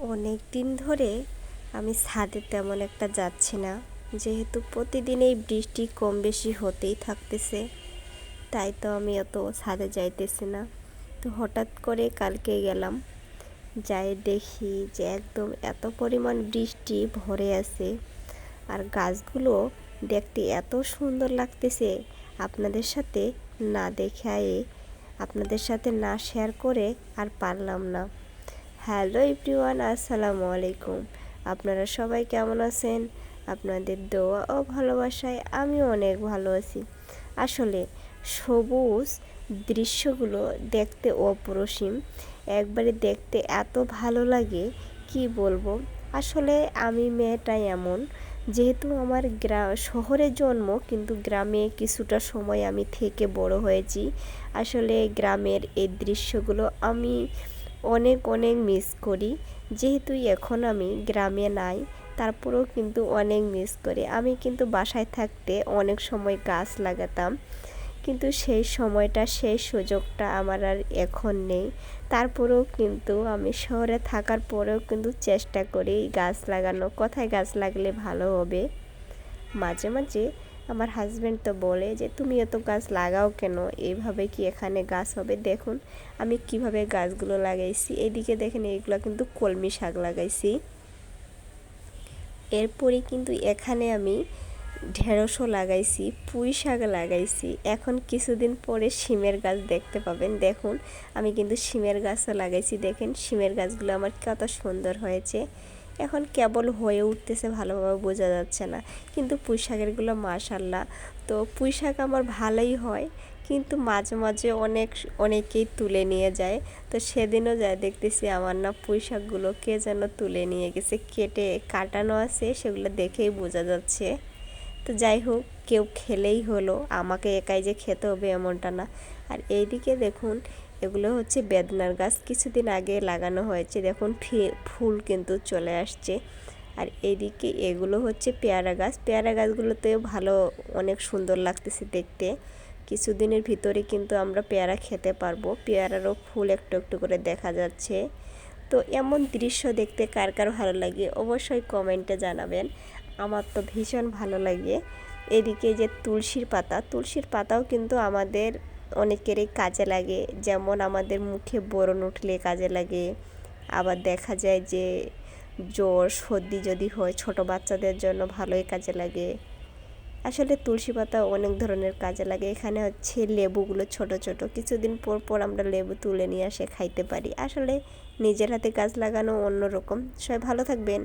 অনেক দিন ধরে আমি ছাদে তেমন একটা যাচ্ছি না, যেহেতু প্রতিদিন এই বৃষ্টি কম বেশি হতেই থাকতেছে। তাই তো আমি অত ছাদে যাইতেছি না। তো হঠাৎ করে কালকে গেলাম, যাই দেখি যে একদম এত পরিমাণ বৃষ্টি ভরে আছে, আর গাছগুলো দেখতে এত সুন্দর লাগতেছে। আপনাদের সাথে না দেখায়ে, আপনাদের সাথে না শেয়ার করে আর পারলাম না। হ্যালো এভরিওয়ান, আসসালামু আলাইকুম। আপনারা সবাই কেমন আছেন? আপনাদের দোয়া ও ভালোবাসায় আমিও অনেক ভালো আছি। আসলে সবুজ দৃশ্যগুলো দেখতে অপরসীম, একবারে দেখতে এত ভালো লাগে কি বলবো। আসলে আমি মেয়েটাই এমন, যেহেতু আমার শহরে জন্ম, কিন্তু গ্রামে কিছুটা সময় আমি থেকে বড় হয়েছি। আসলে গ্রামের এই দৃশ্যগুলো আমি অনেক অনেক মিস করি। যেহেতু এখন আমি গ্রামে নাই, তারপরেও কিন্তু অনেক মিস করি। আমি কিন্তু বাসায় থাকতে অনেক সময় গাছ লাগাতাম, কিন্তু সেই সময়টা, সেই সুযোগটা আমার আর এখন নেই। তারপরেও কিন্তু আমি শহরে থাকার পরেও কিন্তু চেষ্টা করি গাছ লাগানো। কোথায় গাছ লাগলে ভালো হবে। মাঝে মাঝে আমার হাজব্যান্ড তো বলে যে তুমি এত গাছ লাগাও কেন, এইভাবে কি এখানে গাছ হবে? দেখুন আমি কিভাবে গাছগুলো লাগাইছি। এদিকে দেখেন, এইগুলো কিন্তু কলমি শাক লাগাইছি। এরপরে কিন্তু এখানে আমি ঢেঁড়সও লাগাইছি, পুঁই শাক লাগাইছি। এখন কিছুদিন পরে শিমের গাছ দেখতে পাবেন। দেখুন আমি কিন্তু শিমের গাছও লাগাইছি। দেখেন শিমের গাছগুলো আমার কত সুন্দর হয়েছে। এখন কেবল হয়ে উঠতেছে, ভালোভাবে বোঝা যাচ্ছে না, কিন্তু পুঁই শাকেরগুলো মাশাল্লাহ। তো পুঁই শাক আমার ভালোই হয়, কিন্তু মাঝে মাঝে অনেকেই তুলে নিয়ে যায়। তো সেদিনও যায় দেখতেছি আমার না পুঁই শাকগুলো কে যেন তুলে নিয়ে গেছে, কাটানো আছে, সেগুলো দেখেই বোঝা যাচ্ছে। তো যাই হোক, কেউ খেলেই হলো, আমাকে একাই যে খেতে হবে এমনটা না। আর এইদিকে দেখুন, এগুলো হচ্ছে বেদনার গাছ, কিছুদিন আগে লাগানো হয়েছে। দেখুন ফুল কিন্তু চলে আসছে। আর এইদিকে এগুলো হচ্ছে পেয়ারা গাছ। পেয়ারা গাছগুলোতেও ভালো, অনেক সুন্দর লাগতেছে দেখতে। কিছুদিনের ভিতরে কিন্তু আমরা পেয়ারা খেতে পারবো। পেয়ারারও ফুল একটু একটু করে দেখা যাচ্ছে। তো এমন দৃশ্য দেখতে কার কার ভালো লাগে অবশ্যই কমেন্টে জানাবেন। আমার তো ভীষণ ভালো লাগে। এদিকে যে তুলসীর পাতাও কিন্তু আমাদের অনেকেরই কাজে লাগে। যেমন আমাদের মুখে ব্রণ উঠলে কাজে লাগে, আবার দেখা যায় যে জ্বর সর্দি যদি হয় ছোট বাচ্চাদের জন্য ভালোই কাজে লাগে। আসলে তুলসী পাতা অনেক ধরনের কাজে লাগে। এখানে হচ্ছে লেবুগুলো ছোট ছোট, কিছুদিন পর পর আমরা লেবু তুলে নিয়ে এসে খাইতে পারি। আসলে নিজের হাতে গাছ লাগানো অন্যরকম। সবাই ভালো থাকবেন।